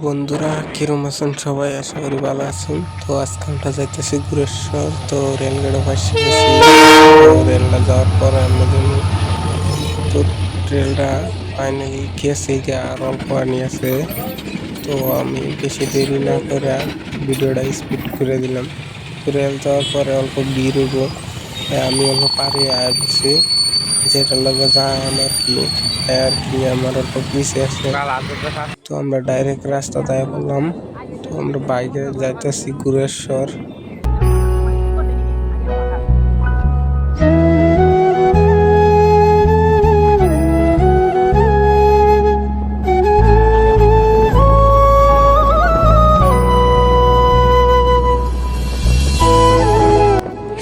বন্ধুরা কিরম আছেন সবাই? আশা করি ভালো আছেন। তো আজকে আমরা যাইতেছি গুরেশ্বর। তো রেলগেটে ফাঁসি গেছি। তো রেলটা যাওয়ার পরে আমরা যেন তো রেলটা ফাইনালি গেছে আর অল্প আনি আছে। তো আমি বেশি দেরি না করে ভিডিওটা স্পিড করে দিলাম। তো রেল যাওয়ার পরে অল্প ভিড় হইব, তাই আমি অল্প পারে আয়া পড়ছি, যেটার লগে যায় আর কি আমার অল্প পিছিয়ে আছে। তো আমরা ডাইরেক্ট রাস্তা দিয়ে বললাম। তো আমরা বাইকে যাইতেছি গুরেশ্বর।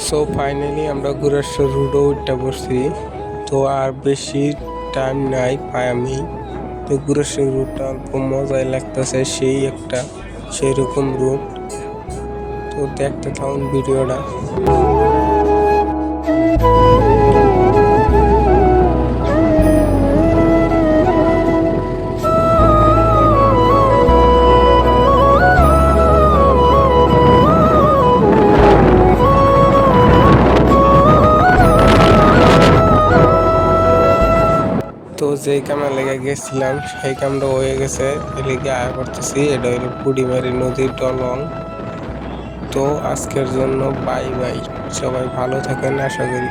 সো ফাইনালি আমরা গুরেশ্বর রোডও উঠতে পড়ছি। তো আর বেশি টাইম নাই পাই আমি। তো গুরেশ্বর রুটটা অল্প মজাই লাগতেছে, সেই রকম রুট। তো দেখতে থাকুন ভিডিওটা। তো যেই কামে লেগে গেছিলাম সেই কামটা হয়ে গেছে, এদিকে আয়া করতেছি। এটা হলো বুড়িমারি নদীর দলং। তো আজকের জন্য বাই বাই, সবাই ভালো থাকেন আশা করি।